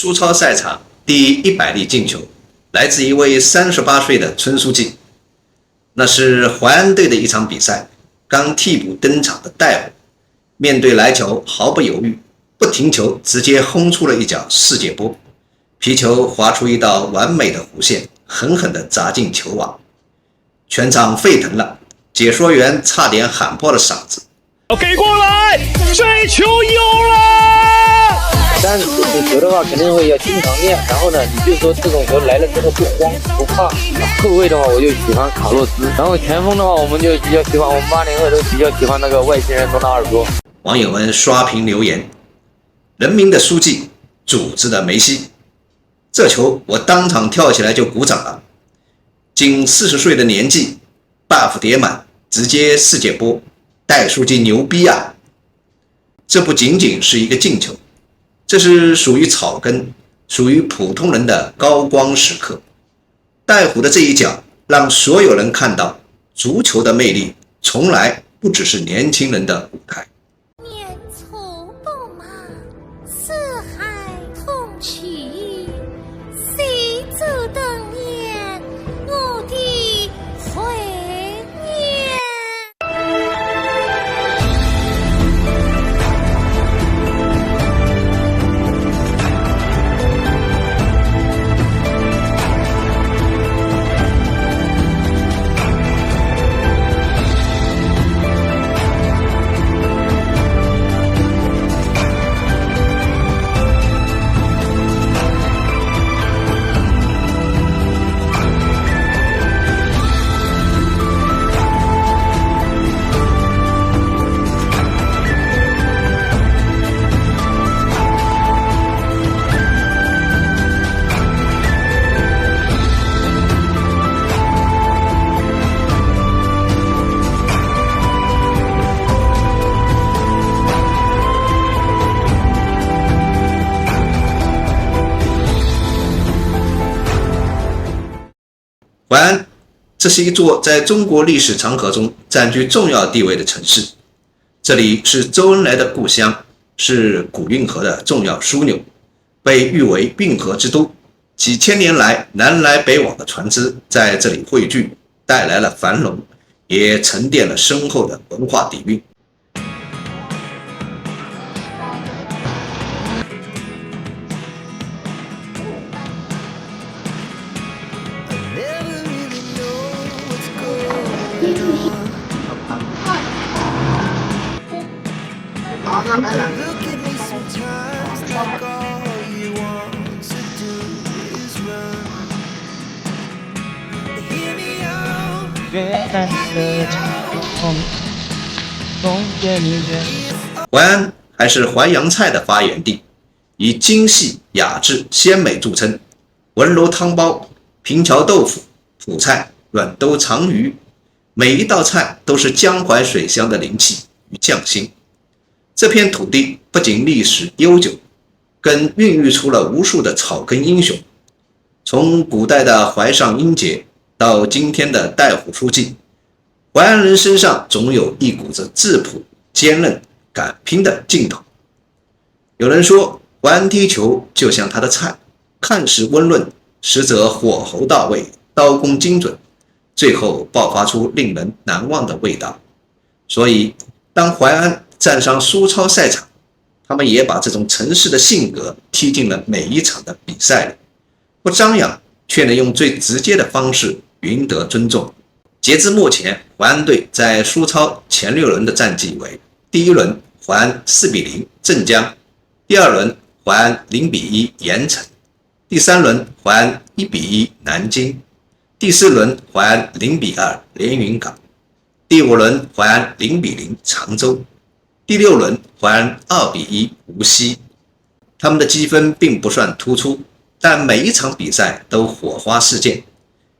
苏超赛场第100粒进球来自一位38岁的村书记。那是淮安队的一场比赛，刚替补登场的戴虎面对来球毫不犹豫，不停球直接轰出了一脚世界波，皮球划出一道完美的弧线，狠狠地砸进球网，全场沸腾了，解说员差点喊破了嗓子。给过来，这球有了！但是这种球的话，肯定会要经常练。然后呢，你就说这种球来了之后不慌不怕。后卫的话，我就喜欢卡洛斯。然后前锋的话，我们就比较喜欢，我们80后都比较喜欢那个外星人罗纳尔多。网友们刷屏留言：人民的书记，组织的梅西。这球我当场跳起来就鼓掌了。仅40岁的年纪 ，buff 叠满，直接世界波。戴书记牛逼啊！这不仅仅是一个进球，这是属于草根、属于普通人的高光时刻。戴虎的这一脚让所有人看到，足球的魅力从来不只是年轻人的舞台。年卒不满，四海同去，谁走当年我的怀念。淮安，这是一座在中国历史长河中占据重要地位的城市。这里是周恩来的故乡，是古运河的重要枢纽，被誉为运河之都。几千年来，南来北往的船只在这里汇聚，带来了繁荣，也沉淀了深厚的文化底蕴。淮安还是淮扬菜的发源地，以精细、雅致、鲜美著称。文楼汤包、平桥豆腐、脯菜、软兜长鱼，每一道菜都是江淮水乡的灵气与匠心。这片土地不仅历史悠久，更孕育出了无数的草根英雄。从古代的淮上英杰到今天的戴虎书记，淮安人身上总有一股子质朴、坚韧、敢拼的劲头。有人说，淮安踢球就像他的菜，看似温润，实则火候到位，刀工精准，最后爆发出令人难忘的味道。所以，当淮安站上苏超赛场，他们也把这种城市的性格踢进了每一场的比赛里，不张扬，却能用最直接的方式赢得尊重。截至目前，淮安队在苏超前6轮的战绩为：第1轮淮安4比0镇江，第2轮淮安0比1盐城，第3轮淮安1比1南京，第4轮淮安0比2连云港，第5轮淮安0比0常州，第6轮淮安2比1无锡。他们的积分并不算突出，但每一场比赛都火花四溅，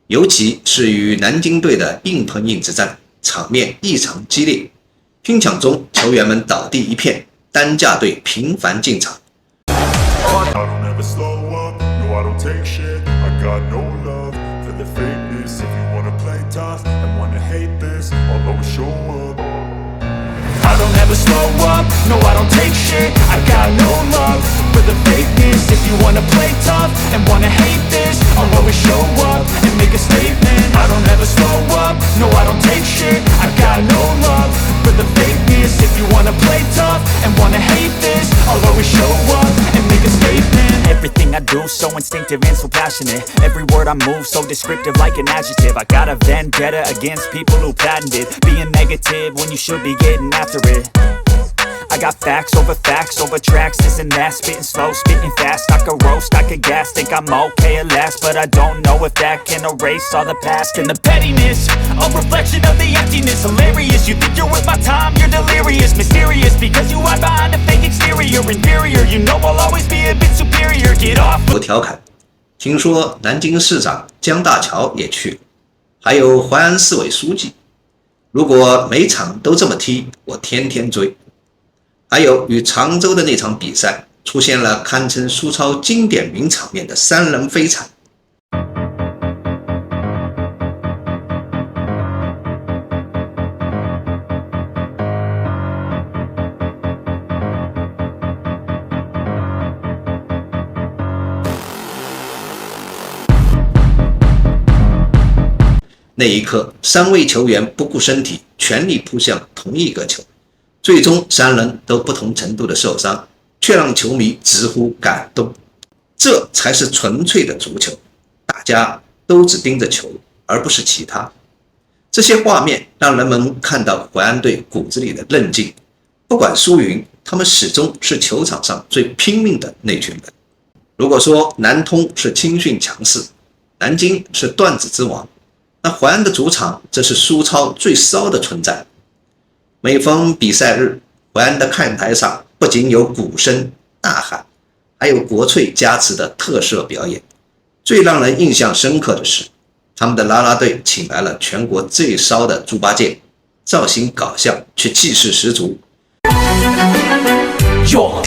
尤其是与南京队的硬碰硬之战，场面异常激烈。拼抢中，球员们倒地一片，担架队频繁进场。I don't ever slow up, no I don't take shit, I got no love for the fakeness. If you wanna play tough and wanna hate this, I'll always show up and make a statement. I don't ever slow up, no I don't take shit. I got no love for the fakeness. If you wanna play tough and wanna hate this, I'll always show up and make a statement. Everything I do so instinctive and so passionate. Every word I move so descriptive like an adjective. I got a vendetta against people who patented being negative when you should be getting after it. I got facts over tracks, this and that. Spitting slow, spitting fast. I could roast, I could gas. Think I'm okay at last, but I don't know if that can erase all the past. And the pettiness, a reflection of the emptiness. Hilarious, you think you're worth my time, you're delirious. Mysterious, because you hide behind a fake exterior. Inferior, you know I'll always be a bit superior. Get off. 有调侃，听说南京市长江大桥也去了，还有淮安市委书记。如果每场都这么踢，我天天追。还有与常州的那场比赛，出现了堪称苏超经典名场面的3人飞铲。那一刻，3位球员不顾身体，全力扑向同一个球。最终3人都不同程度的受伤，却让球迷直呼感动。这才是纯粹的足球，大家都只盯着球，而不是其他。这些画面让人们看到淮安队骨子里的韧劲，不管输赢，他们始终是球场上最拼命的那群人。如果说南通是青训强势，南京是段子之王，那淮安的主场则是苏超最骚的存在。每逢比赛日，淮安的看台上不仅有鼓声呐喊，还有国粹加持的特色表演。最让人印象深刻的是，他们的啦啦队请来了全国最骚的猪八戒，造型搞笑却气势十足。有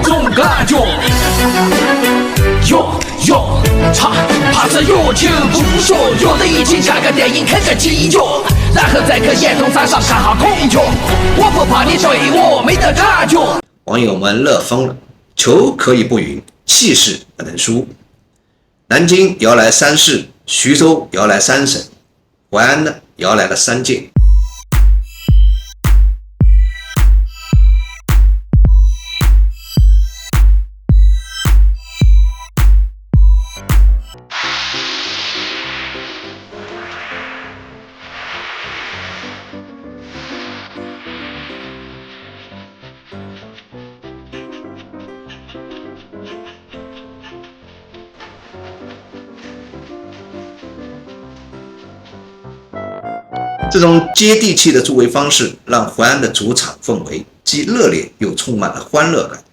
种感觉，怕这有球不说，约的一起下个电影看个鸡脚，然后再去沿通山上看下孔雀。我不怕你追我，没得感觉。网友们乐疯了，球可以不赢，气势不能输。南京摇来3市，徐州摇来3省，淮安呢摇来了3届。这种接地气的助威方式，让淮安的主场氛围既热烈又充满了欢乐感。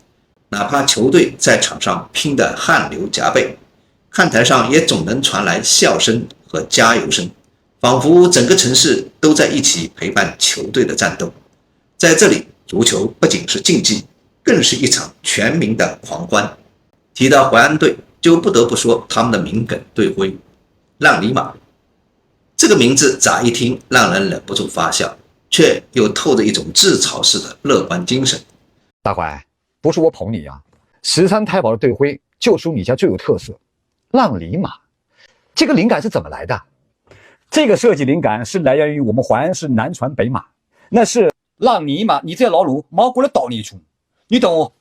哪怕球队在场上拼得汗流浃背，看台上也总能传来笑声和加油声，仿佛整个城市都在一起陪伴球队的战斗。在这里，足球不仅是竞技，更是一场全民的狂欢。提到淮安队，就不得不说他们的名梗队徽“让尼玛”。这个名字乍一听让人忍不住发笑，却又透着一种自嘲式的乐观精神。大怀，不是我捧你啊，13太保的队徽就属你家最有特色，浪里马。这个灵感是怎么来的？这个设计灵感是来源于我们淮安市南传北马，那是让你马，你这老鲁毛过来倒你一出，你懂我？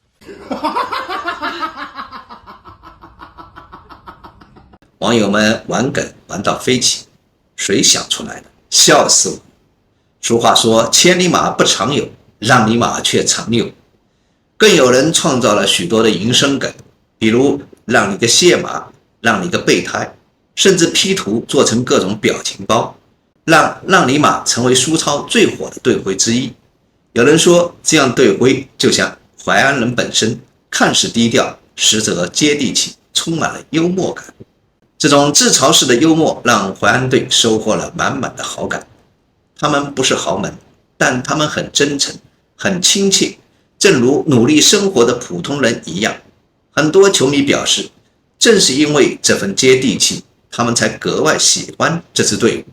网友们玩梗玩到飞起，谁想出来的？笑死我！俗话说千里马不常有，让你马却常有。更有人创造了许多的营生梗，比如让你个卸马，让你个备胎，甚至 P 图做成各种表情包，让你马成为苏超最火的队徽之一。有人说这样队徽就像淮安人本身，看似低调，实则接地气，充满了幽默感。这种自嘲式的幽默让淮安队收获了满满的好感。他们不是豪门，但他们很真诚，很亲切，正如努力生活的普通人一样。很多球迷表示，正是因为这份接地气，他们才格外喜欢这支队伍。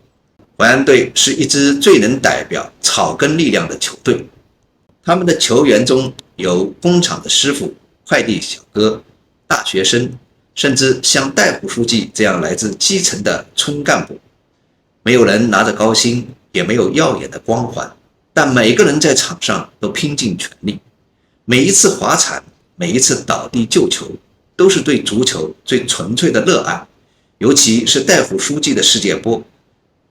淮安队是一支最能代表草根力量的球队，他们的球员中有工厂的师傅、快递小哥、大学生，甚至像戴虎书记这样来自基层的村干部。没有人拿着高薪，也没有耀眼的光环，但每个人在场上都拼尽全力。每一次滑铲，每一次倒地救球，都是对足球最纯粹的热爱。尤其是戴虎书记的世界波，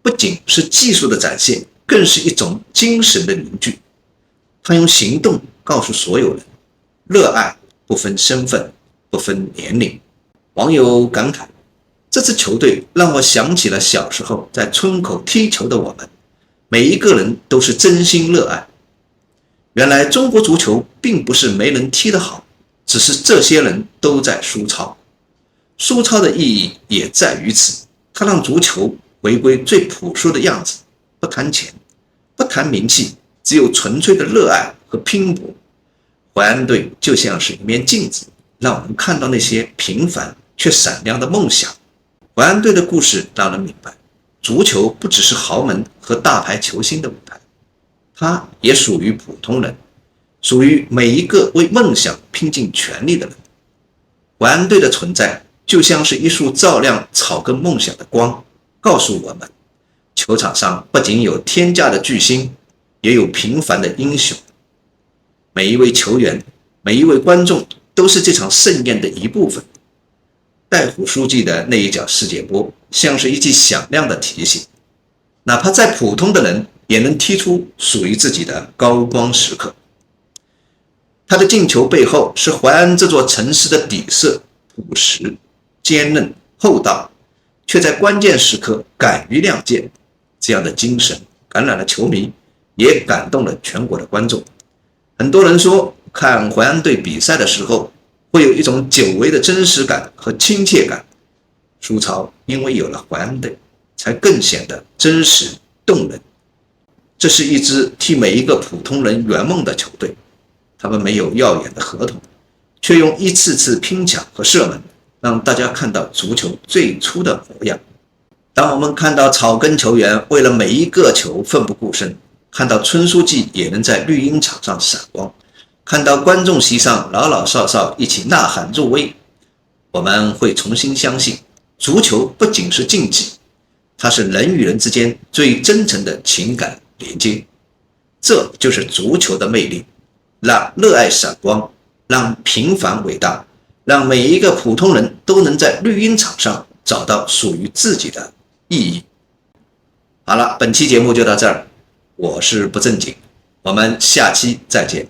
不仅是技术的展现，更是一种精神的凝聚。他用行动告诉所有人，热爱不分身份，不分年龄。网友感慨，这支球队让我想起了小时候在村口踢球的我们，每一个人都是真心热爱。原来中国足球并不是没人踢得好，只是这些人都在输操。输操的意义也在于此，它让足球回归最朴素的样子，不谈钱，不谈名气，只有纯粹的热爱和拼搏。淮安队就像是一面镜子，让我们看到那些平凡却闪亮的梦想。淮安队的故事让人明白，足球不只是豪门和大牌球星的舞台，它也属于普通人，属于每一个为梦想拼尽全力的人。淮安队的存在就像是一束照亮草根梦想的光，告诉我们，球场上不仅有天价的巨星，也有平凡的英雄。每一位球员，每一位观众都是这场盛宴的一部分。戴虎书记的那一脚世界波，像是一记响亮的提醒，哪怕再普通的人，也能踢出属于自己的高光时刻。他的进球背后是淮安这座城市的底色，朴实、坚韧、厚道，却在关键时刻敢于亮剑。这样的精神感染了球迷，也感动了全国的观众。很多人说，看淮安队比赛的时候，会有一种久违的真实感和亲切感。苏超因为有了淮安队，才更显得真实动人。这是一支替每一个普通人圆梦的球队，他们没有耀眼的合同，却用一次次拼抢和射门，让大家看到足球最初的模样。当我们看到草根球员为了每一个球奋不顾身，看到村书记也能在绿茵场上闪光，看到观众席上老老少少一起呐喊入威，我们会重新相信，足球不仅是竞技，它是人与人之间最真诚的情感连接。这就是足球的魅力，让热爱闪光，让平凡伟大，让每一个普通人都能在绿茵场上找到属于自己的意义。好了，本期节目就到这儿，我是不正经，我们下期再见。